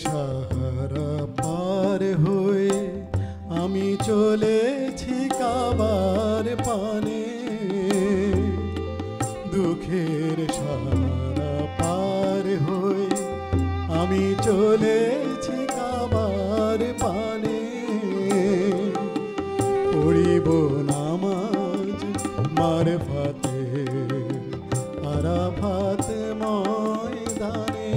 সাহারা পার হয়ে আমি চলেছি কাবার পানে, দুঃখের সাহারা পার হয়ে আমি চলেছি কাবার পানে। পড়িব নামাজ মারফাতে আরাফাত ময়দানে,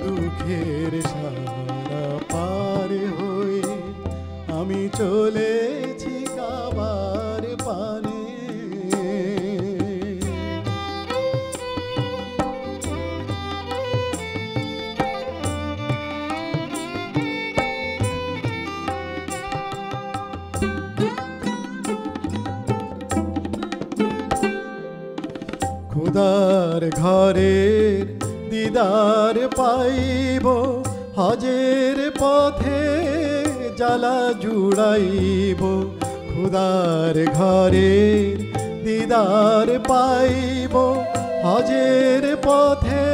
দুঃখের সারা পার হয়ে আমি চলেছি কাবার পানে। খোদার ঘরের দিদার পাইব, হজের পথে জ্বালা জুড়াইব। খোদার ঘরের দিদার পাইব, হজের পথে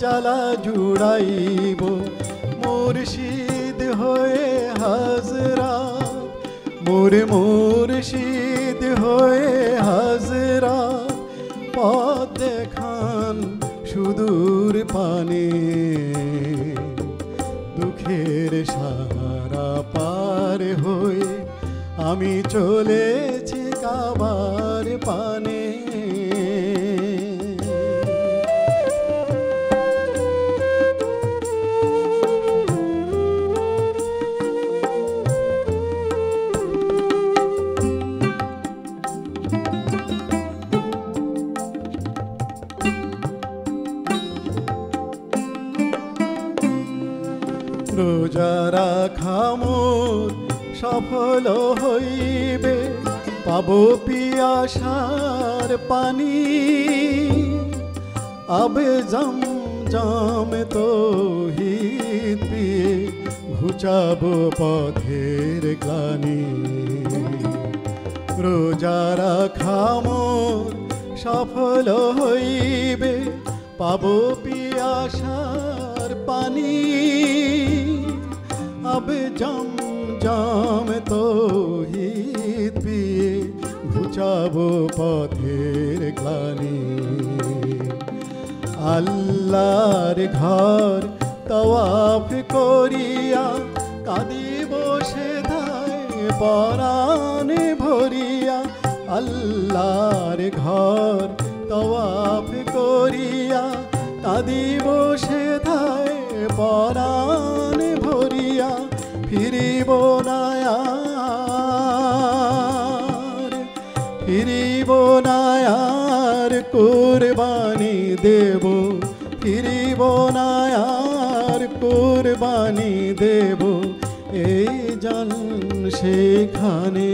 জ্বালা জুড়াইব। মুর্শিদ হয়ে হাজরাত, মোর মুর্শিদ হয়ে হাজরাত, পথ দেখান সুদূর পানে। দুঃখের সাহারা পার হয়ে আমি চলেছি কাবার পানে। রোজা রাখা মোর সফল হইবে, পাবো পিয়াসার পানি। আবে জমজম তৌহিদ পিয়ে ঘুচাবো পথের গ্লানি। রোজা রাখা মোর সফল হইবে, পাবো পিয়াসার পানি। আবে জমজম তৌহিদ পিয়ে ঘুচাবো পথের গ্লানি। আল্লাহর ঘর তওয়াফ করিয়া কাঁদিব সেধায় পরাণ ভরিয়া। আল্লাহর ঘর তওয়াফ করিয়া কাঁদিব সেধায় পরাণ ভরিয়া। ফিরিব না আর, ফিরিব না আর, কুরবানি দেব। ফিরিব না আর, কুরবানি দেব। এই জান সেখানে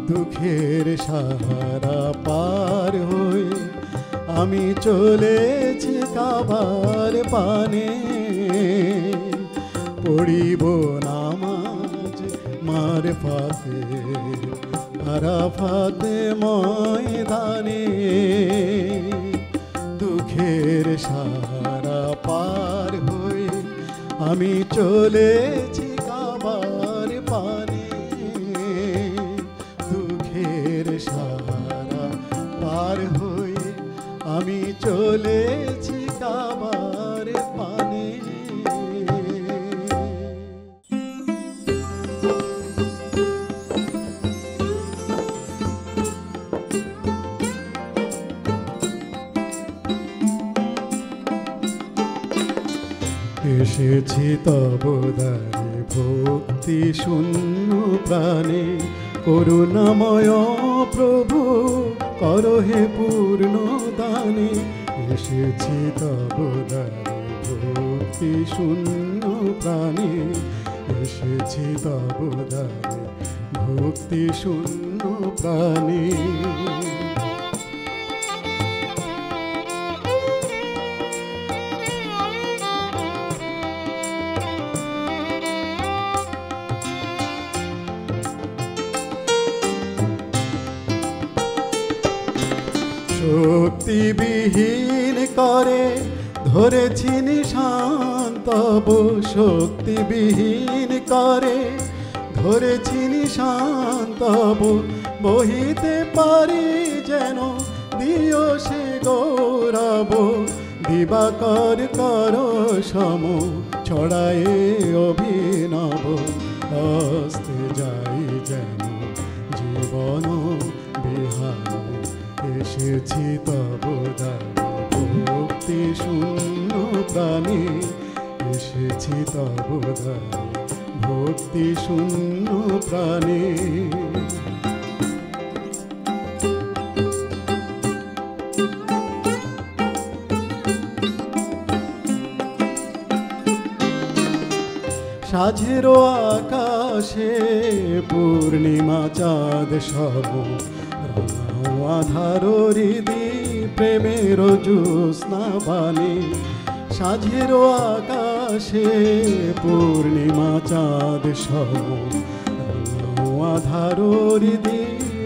দুঃখের সাহারা পার হয়ে আমি চলেছি কাবার পানে। পড়িব নামাজ মারফাতে আরাফাতে ময়দানে, দুঃখের সাহারা পার হয়ে আমি চলেছি কাবার পানে। দুঃখের সাহারা পার হয়ে আমি চলেছি কাবার পানে। এসেছি তব দ্বারে ভক্তি শূন্য প্রাণে, করুণাময় প্রভু করো হে পূর্ণ দানে। এসেছি তব দ্বারে ভক্তি শূন্য প্রাণে, এসেছি তব দ্বারে ভক্তি শূন্য প্রাণে। শক্তিবিহীন করে ধরেছি নিশান তবু শক্তিবিহীন করে, ধরেছি নিশান তবু বহিতে পারি যেন দিও সে গৌরব। দিবাকর কর সম ছড়ায় অভিনব, অস্তে যাই যেন জীবন বিহারে। এসেছি তব দ্বারে ভক্তি শূন্য প্রাণী, এসেছি তব দ্বারে ভক্তি শূন্য প্রাণী। সাঝেরও আকাশে পূর্ণিমা চাঁদ সব, আধার হৃদি প্রেমের জ্যোৎস্না বাণী। সাঝেরও আকাশে পূর্ণিমা চাঁদ সব, আধার হৃদি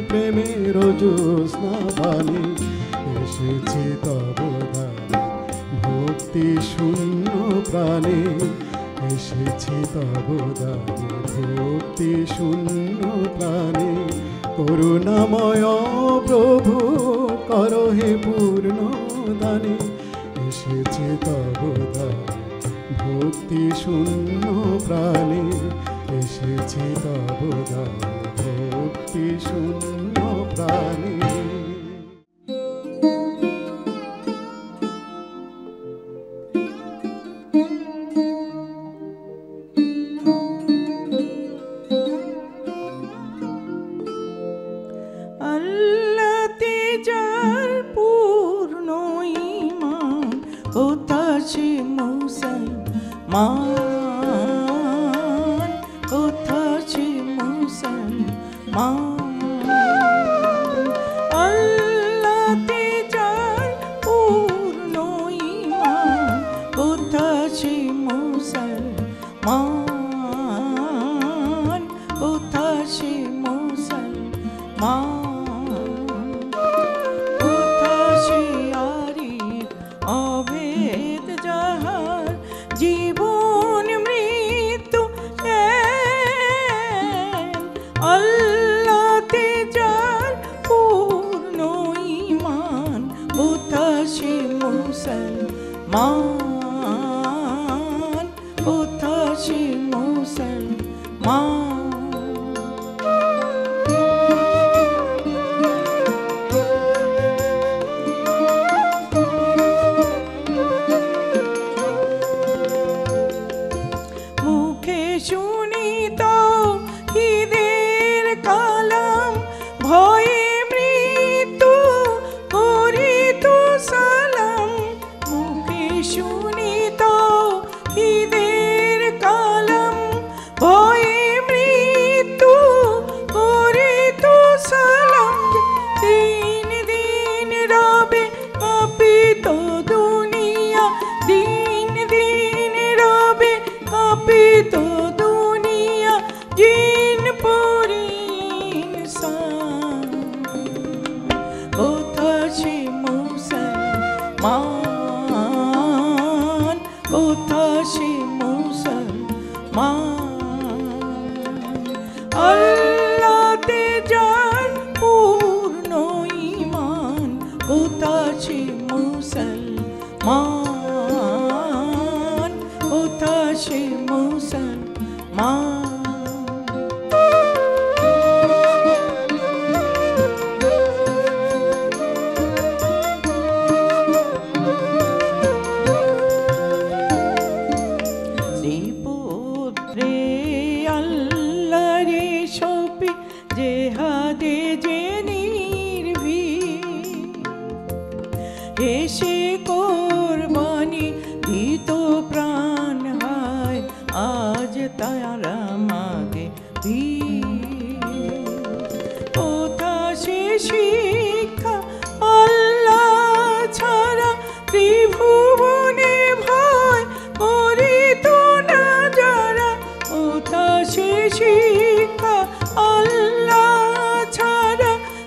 প্রেমের জ্যোৎস্না বাণী। এসেছি তব দ্বারে ভক্তি শূন্য প্রাণী, এসেছি তব দ্বারে ভক্তি শূন্য প্রাণী। করুণাময় প্রভু করো হে পূর্ণ দানে, এসেছি তব দ্বারে ভক্তি শূন্য প্রাণী, এসেছি তব দ্বারে ভক্তি শূন্য প্রাণী।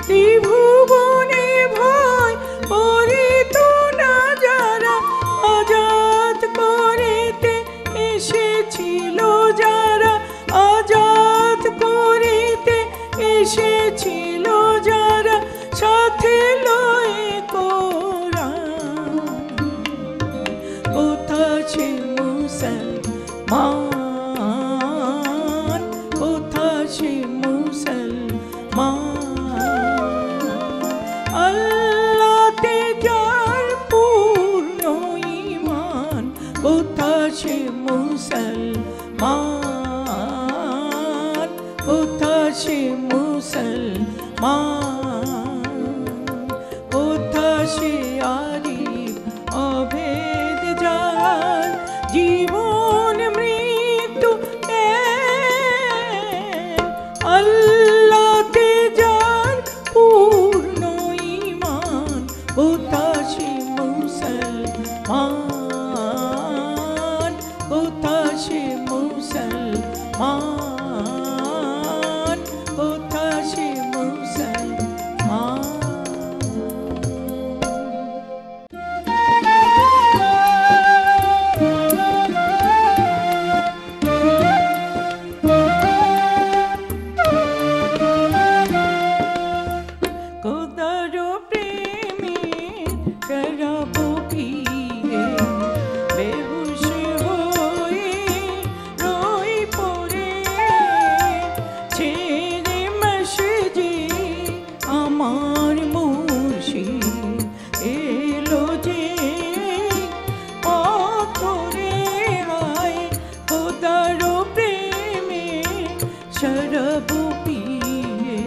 ত্রিভুবনে ভয় পরিত না যারা, অজা সে মুসলমান, কোথায় সে মুসলমান? আল্লাহতে যার পূর্ণ ঈমান, কোথায় সে মুসলমান, কোথায় সে মুসলমান? কোথায় সে আরিফ অভেদ যার জীবন মৃত্যু এক? আল্লাহতে যার পূর্ণ ঈমান, কোথায় সে মুসলমান, কোথায় সে মুসলমান, কোথায় সে মুসলমান? খোদার প্রেমে শরাব পিয়ে বেহুশ হয়ে রই পড়ে, ছেড়ে মসজিদ আমার মুর্শিদ এলো যে পথরে হায়। খোদার প্রেমে শরাব পিয়ে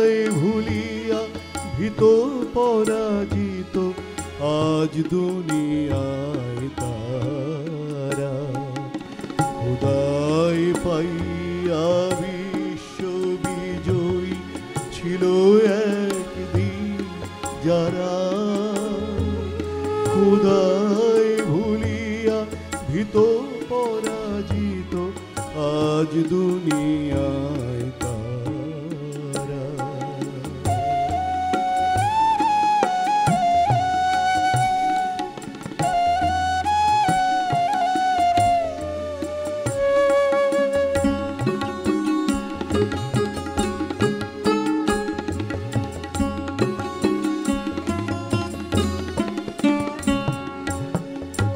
খোদায় ভুলিয়া ভীত পরাজিত আজ দুনিয়ায় তারা। খোদায় পাইয়া বিশ্ব বিজয়ী ছিল একদিন যারা। খোদায় ভুলিয়া ভীত পরাজিত আজ দুনিয়ায় তারা।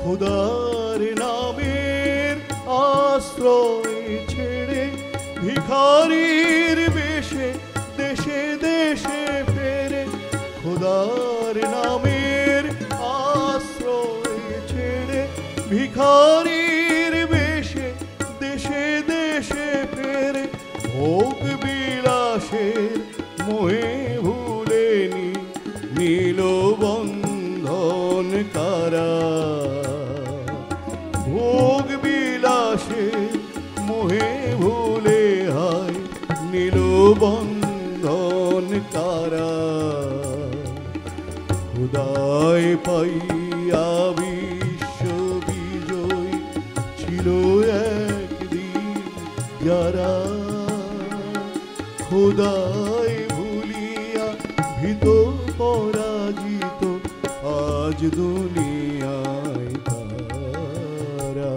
খোদার নামের আশ্রয় ছেড়ে ভিখারির বেশে দেশে দেশে ফেরে। খোদার নামের আশ্রয় ছেড়ে ভিখারির বেশে দেশে দেশে ফেরে। ভোগ বিলাসের মোহে ভুলেনি নীল বন্ধন কারা। ভোগ বিলাসে মোহে ভুলে হায় নীল বন্ধন কারা। খোদায় পাইয়া বিশ্ব বিজয়ী ছিল একদিন যারা। খোদায় ভুলিয়া ভীত পরাজিত আজ দুনিয়ায় তারা।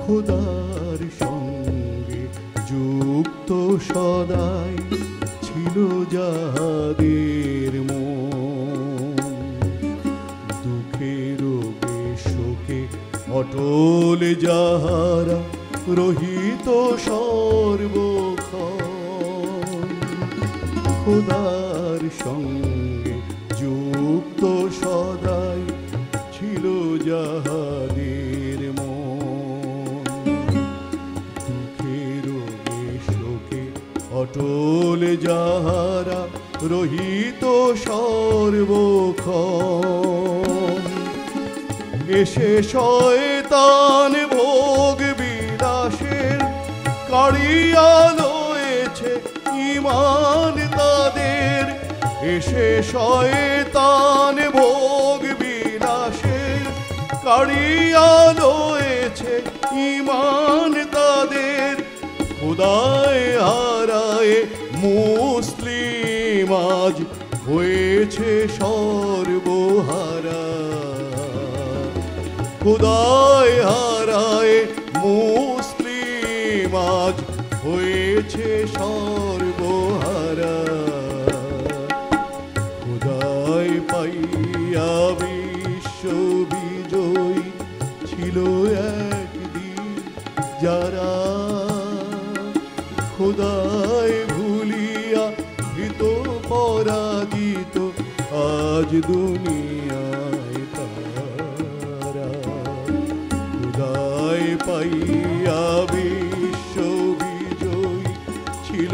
খোদার সঙ্গে যুক্ত সদাই ছিল যাদের মন। দুঃখে রোগে শোকে অটল যাহারা রহিত সর্বক্ষণ। খোদার সঙ্গে যুক্ত সদাই ছিল যাহাদের মন। দুঃখে রোগে শোকে অটল যাহারা রহিত সর্বক্ষণ। এসে শয়তান ভোগ বিলাসের কাড়িয়া লয়েছে ঈমান তাদের। এসে শয়তান ভোগ বিলাসের কাড়িয়া লয়েছে ঈমান তাদের। খোদায় হারায় মুসলিম আজ হয়েছে সর্বহারা। খোদায় হারায় মুসলিম আজ হয়েছে সর্বহারা। খোদায় পাইয়া বিশ্ব বিজয়ী ছিল একদিন যারা। খোদায় ভুলিয়া ভীত পরাজিত আজ দুনিয়ায় তারা। খোদায় পাইয়া বিশ্ব বিজয়ী ছিল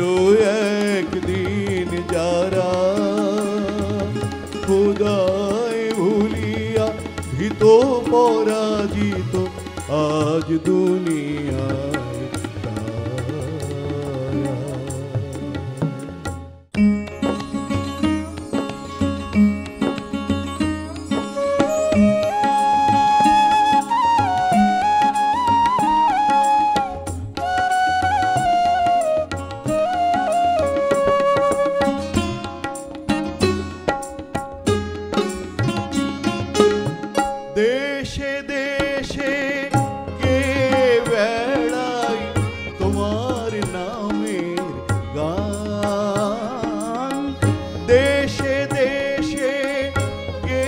একদিন যারা। খোদায় ভুলিয়া ভীত পরাজিত আজ দুনিয়ায় তারা। দেশে দেশে কে বেড়াই তোমার নামের গান। দেশে দেশে কে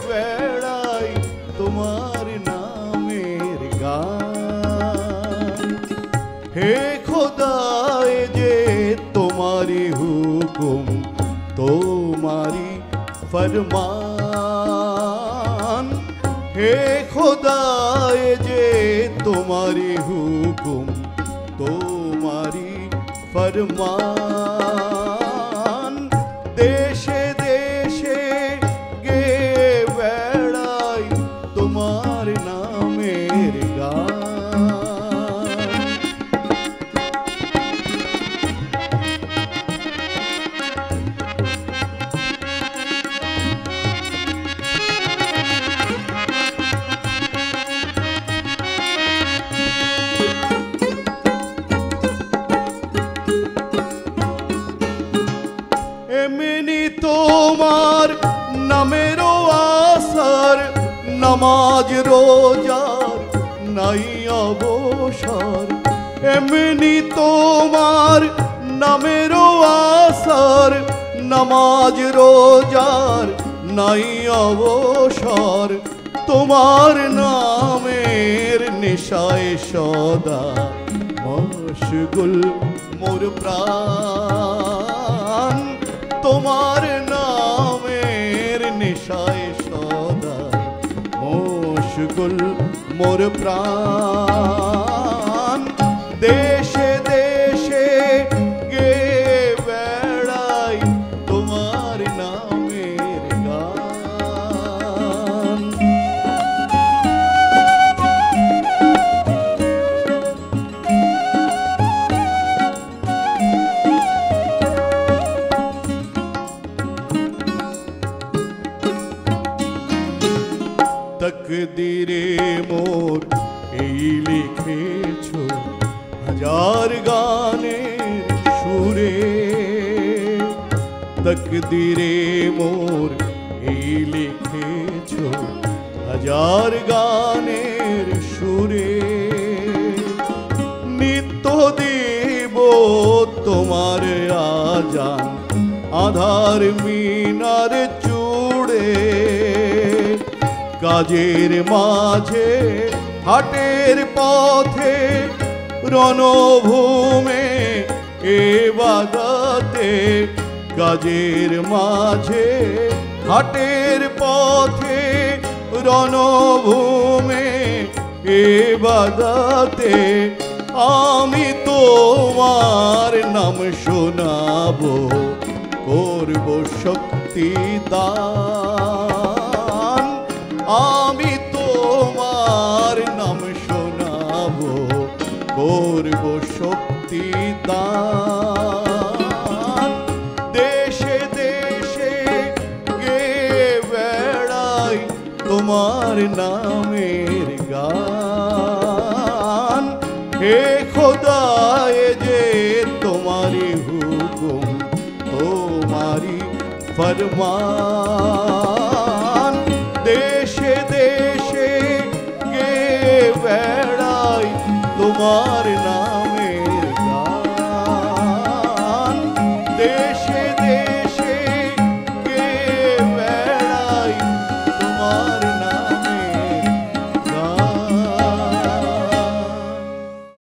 বেড়াই তোমার নামের গান। হে খোদায় যে তোমারি হুকুম তোমারি ফরমান, হে খোদায় যে তোমারি হুকুম তোমারি ফরমান। দেশে দেশে গে বেড়াই তোমার নামের গান। এমনি তোমার নামেরও আসার, নামাজ রোজার নাই অবসর। এমনি তোমার নামেরও আসার, নামাজ রোজার নাই অবসর। তোমার নামের নেশায় সদা মশগুল মোর প্রাণ। তোমার নামের নেশায় সদা মশগুল মোর প্রাণ। দেশে দেশে গে বেড়াই তোমার নামের গান। তকদিরে মোর এই লিখেছো হাজার গানের সুরে। তকদিরে মোর এই লিখেছো হাজার গানের সুরে। নিত্য দেব তোমার আজান আধার মিনার চূড়ে। কাজের মাঝে হাটের পথে রণভূমে এ বাগাতে। কাজের মাঝে হাটের পথে রণভূমে এ বাগাতে। আমি তোমার নাম শোনাবো করব শক্তি দান। আমি তোমার নাম শোনাবো করব শক্তি দান। দেশে দেশে গে বেড়াই তোমার নামের গান। হে খোদায় যে তোমারি হুকুম তোমারি ফরমান। দেশে দেশে গে বেড়াই তোমার নামের গান। দেশে